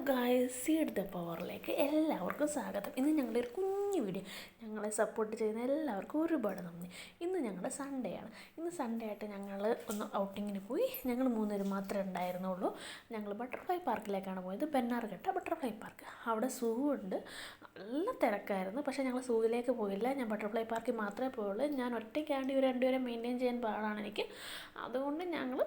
Guys, seed the പവറിലേക്ക് എല്ലാവർക്കും സ്വാഗതം. ഇന്ന് ഞങ്ങളുടെ ഒരു കുഞ്ഞു വീഡിയോ. ഞങ്ങളെ സപ്പോർട്ട് ചെയ്യുന്ന എല്ലാവർക്കും ഒരുപാട് നന്ദി. ഇന്ന് ഞങ്ങളുടെ സൺഡേ ആണ്. ഇന്ന് സൺഡേ ആയിട്ട് ഞങ്ങൾ ഒന്ന് ഔട്ടിങ്ങിന് പോയി. ഞങ്ങൾ 3 പേര് മാത്രമേ ഉണ്ടായിരുന്നുള്ളൂ. ഞങ്ങൾ ബട്ടർഫ്ലൈ പാർക്കിലേക്കാണ് പോയത്. പെന്നാർഘട്ട ബട്ടർഫ്ലൈ പാർക്ക്. അവിടെ സൂ ഉണ്ട്. നല്ല തിരക്കായിരുന്നു. പക്ഷേ ഞങ്ങൾ സൂവിലേക്ക് പോയില്ല. ഞാൻ ബട്ടർഫ്ലൈ പാർക്കിൽ മാത്രമേ പോയുള്ളൂ. ഞാൻ ഒറ്റയ്ക്കാണ്ട് ഇവർ രണ്ടുപേരെ മെയിൻറ്റെയിൻ ചെയ്യാൻ പാടാണ് എനിക്ക്. അതുകൊണ്ട് ഞങ്ങൾ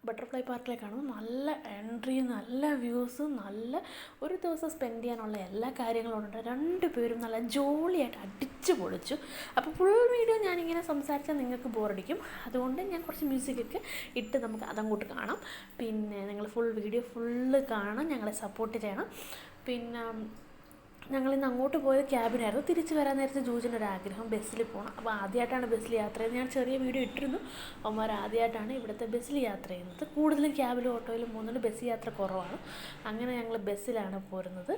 ബട്ടർഫ്ലൈ പാർക്കിലേക്കാണ്. നല്ല എൻട്രി, നല്ല വ്യൂസ്, നല്ല ഒരു ദിവസം സ്പെൻഡ് ചെയ്യാനുള്ള എല്ലാ കാര്യങ്ങളും ഉണ്ട്. 2 പേരും നല്ല ജോളിയായിട്ട് അടിച്ച് പൊളിച്ചു. അപ്പോൾ ഫുൾ വീഡിയോ ഞാനിങ്ങനെ സംസാരിച്ചാൽ നിങ്ങൾക്ക് ബോറടിക്കും. അതുകൊണ്ട് ഞാൻ കുറച്ച് മ്യൂസിക്കൊക്കെ ഇട്ട് നമുക്ക് അതങ്ങോട്ട് കാണാം. പിന്നെ നിങ്ങൾ ഫുൾ വീഡിയോ ഫുള്ള് കാണാൻ ഞങ്ങളെ സപ്പോർട്ട് ചെയ്യണം. പിന്നെ ഞങ്ങളിന്ന് അങ്ങോട്ട് പോയത് ക്യാബിനായിരുന്നു. തിരിച്ച് വരാൻ നേരത്തെ ജൂജിനൊരാഗ്രഹം ബസ്സിൽ പോകണം. അപ്പോൾ ആദ്യമായിട്ടാണ് ബസ്സിൽ യാത്ര ചെയ്യുന്നത്. ഞാൻ ചെറിയ വീഡിയോ ഇട്ടിരുന്നു. അവന്മാർ ആദ്യമായിട്ടാണ് ഇവിടുത്തെ ബസ്സിൽ യാത്ര ചെയ്യുന്നത്. കൂടുതലും ക്യാബിലും ഓട്ടോയിലും പോകുന്നുണ്ട്. ബസ് യാത്ര കുറവാണ്. അങ്ങനെ ഞങ്ങൾ ബസ്സിലാണ് പോരുന്നത്.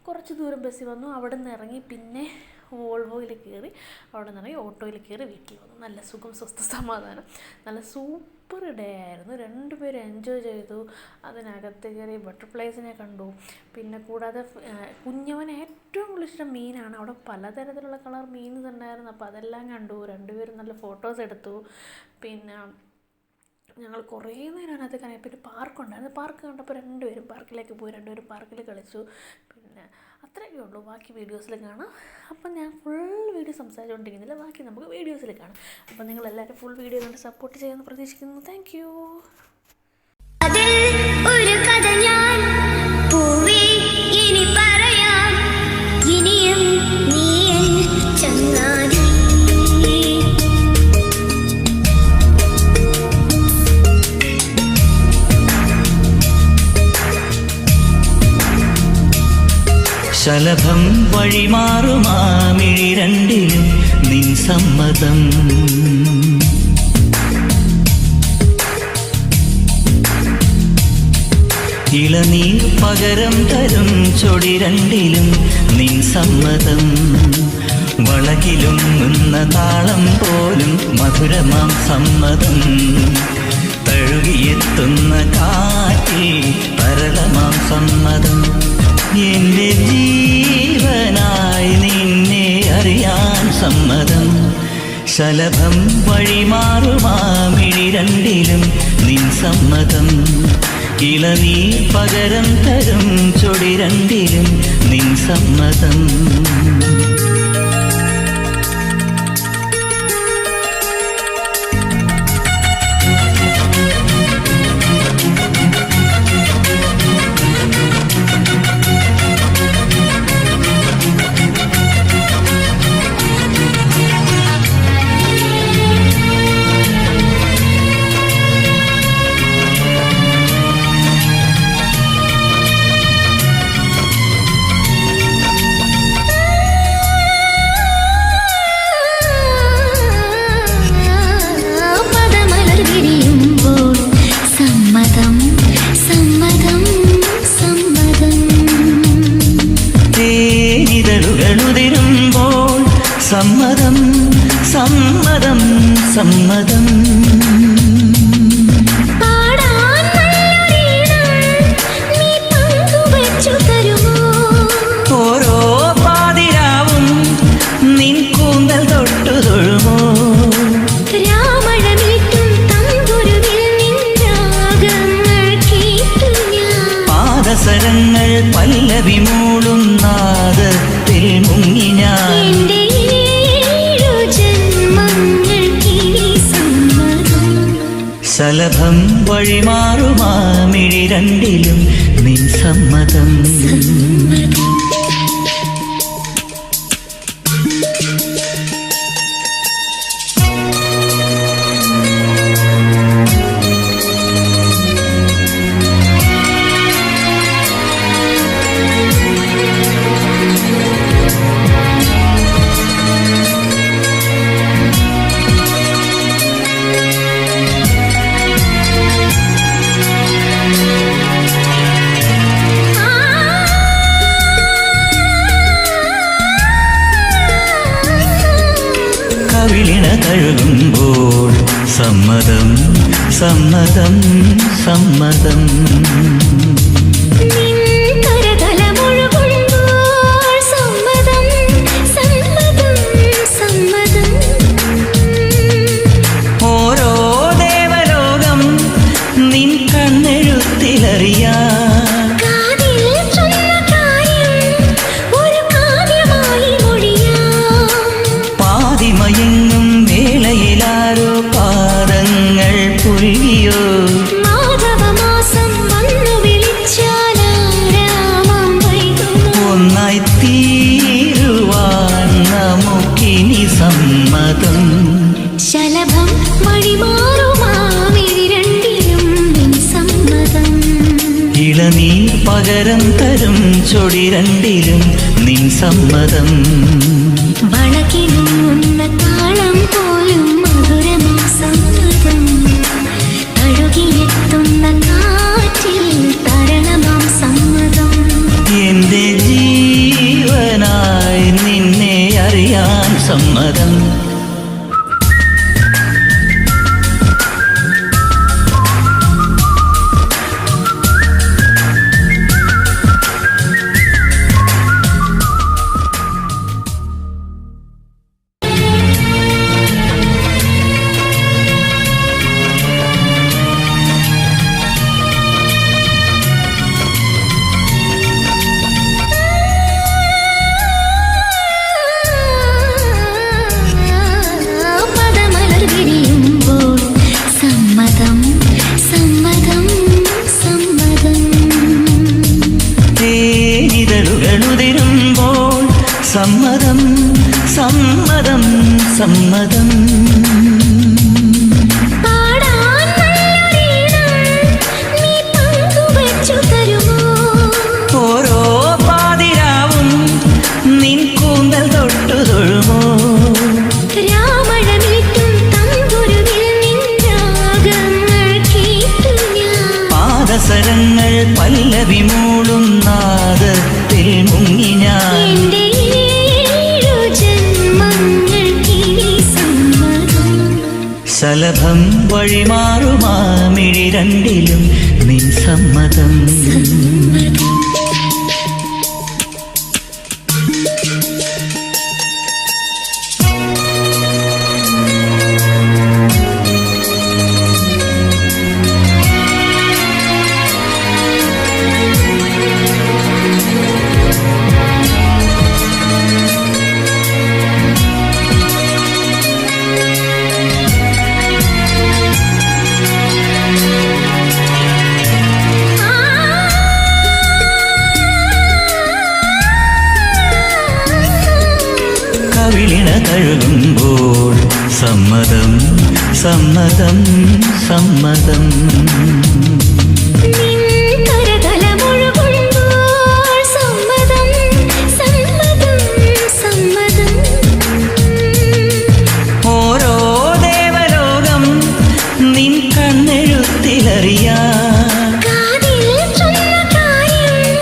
കുറച്ച് ദൂരം ബസ്സിൽ വന്നു. അവിടെ നിന്ന് ഇറങ്ങി പിന്നെ വോൾവോയിൽ കയറി, അവിടെ നിന്ന് ഇറങ്ങി ഓട്ടോയിൽ കയറി വീട്ടിൽ വന്നു. നല്ല സുഖം, സ്വസ്ഥ, സമാധാനം. നല്ല സൂപ്പർ ഡേ ആയിരുന്നു. 2 പേരും എൻജോയ് ചെയ്തു. അതിനകത്ത് കയറി ബട്ടർഫ്ലൈസിനെ കണ്ടു. പിന്നെ കൂടാതെ കുഞ്ഞവന് ഏറ്റവും കൂടുതൽ ഇഷ്ടം മീനാണ്. അവിടെ പലതരത്തിലുള്ള കളർ മീൻസ് ഉണ്ടായിരുന്നു. അപ്പോൾ അതെല്ലാം കണ്ടു. 2 പേരും നല്ല ഫോട്ടോസ് എടുത്തു. പിന്നെ ഞങ്ങൾ കുറേ നേരം അതിനകത്ത് കാണാം. പിന്നെ പാർക്കുണ്ടായിരുന്നു. പാർക്ക് കണ്ടപ്പോൾ 2 പേരും പാർക്കിലേക്ക് പോയി. 2 പേരും പാർക്കിൽ കളിച്ചു. പിന്നെ അത്രയൊക്കെ ഉള്ളൂ. ബാക്കി വീഡിയോസിൽ കാണാം. അപ്പം ഞാൻ ഫുൾ വീഡിയോ സംസാരിച്ചുകൊണ്ടിരിക്കുന്നില്ല. ബാക്കി നമുക്ക് വീഡിയോസിൽ കാണാം. അപ്പം നിങ്ങളെല്ലാവരും ഫുൾ വീഡിയോ കണ്ട് സപ്പോർട്ട് ചെയ്യുമെന്ന് പ്രതീക്ഷിക്കുന്നു. Thank you. ശലഭം വഴിമാറുമാമിഴി രണ്ടിലും നിൻ സമ്മതം. ഇളനീർ പകരം തരും ചൊടി രണ്ടിലും നിൻ സമ്മതം. വളകിലും നിന്ന താളം പോലും മധുരമാം സമ്മതം. തഴുകിയെത്തുന്ന കാറ്റിൽ തരളമാം സമ്മതം. എന്റെ ജീവനായി നിന്നെ അറിയാൻ സമ്മതം. ശലഭം വഴിമാറുമാമിഴി രണ്ടിലും നിൻ സമ്മതം. ഇളനീർ പകരം തരും ചൊടി രണ്ടിലും നിൻ സമ്മതം. സമ്മതം, സമ്മതം, സമ്മതം. ഓരോ പാതിരാവും നിൻ കൂന്തൽ തൊട്ടു തൊഴുമോ. പാദസരങ്ങൾ പല്ലവി മൂളും നാദത്തിൽ മുങ്ങി ഞാൻ. ശലഭം വഴിമാറുമാമിഴി രണ്ടിലും നിൻ സമ്മതം. വിളിണ തഴുകുമ്പോൾ സമ്മതം, സമ്മതം, സമ്മതം. ഇളനീർ പകരം തരും ചൊടി രണ്ടിലും നിൻ സമ്മതം. വളകിലുന്ന താളം പോലും മധുരമാം സമ്മതം. തഴുകിയെത്തുന്ന കാറ്റിൽ തരണമാം സമ്മതം. എന്റെ ജീവനായി നിന്നെ അറിയാൻ സമ്മതം. പദമലർ വിരിയുമ്പോൾ സമ്മതം സമ്മതം സമ്മതം. തേനിതളുകളുതിരുമ്പോൾ സമ്മതം സമ്മതം സമ്മതം. പാടാൻ നല്ലൊരീണം നീ പങ്കുവച്ചു തരുമോ? ഓരോ പാതിരാവും നിൻ കൂന്തൽ തൊട്ടു തൊഴുമോ? രാമഴമീട്ടും തമ്പുരുവിൽ നിൻ രാഗങ്ങൾ കേട്ടു ഞാൻ. പാദസരങ്ങൾ പല്ലവി മൂളും നാദത്തിൽ മുങ്ങി ഞാൻ. എന്റെ ഏഴു ജന്മങ്ങൾക്കിനി സമ്മതം. ശലഭം വഴിമാറുമാമിഴി രണ്ടിലും നിൻ സമ്മതം. കവിളിണ തഴുകുമ്പോൾ സമ്മതം സമ്മതം സമ്മതം. നിൻ കരതലമൊഴുകുമ്പോൾ സമ്മതം സമ്മതം സമ്മതം. ഓരോ ദേവലോകം നിൻ കണ്ണെഴുത്തിലറിയാം. കാതിൽ ചൊന്ന കാര്യം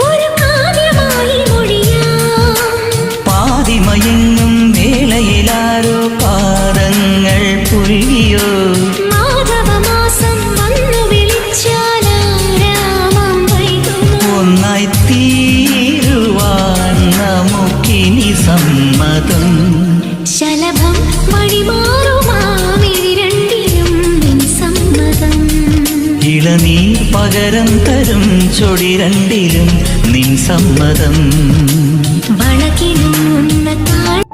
ഒരു കാവ്യമായി മൊഴിയാം. പാതിമയങ്ങും വേളയിലാരോ പാദങ്ങൾ പുൽകിയോ? മാധവമാസം വന്നു വിളിച്ചാലാരാമം വൈകുമോ? ഒന്നായി തീരുവാൻ നമുക്കിനി സമ്മതം. ശലഭം വഴിമാറുമാമിഴി രണ്ടിലും നിൻ സമ്മതം. ഇളനീർ പകരം തരും ചൊടി രണ്ടിലും നിൻ സമ്മതം. വളകിലുന്ന താളം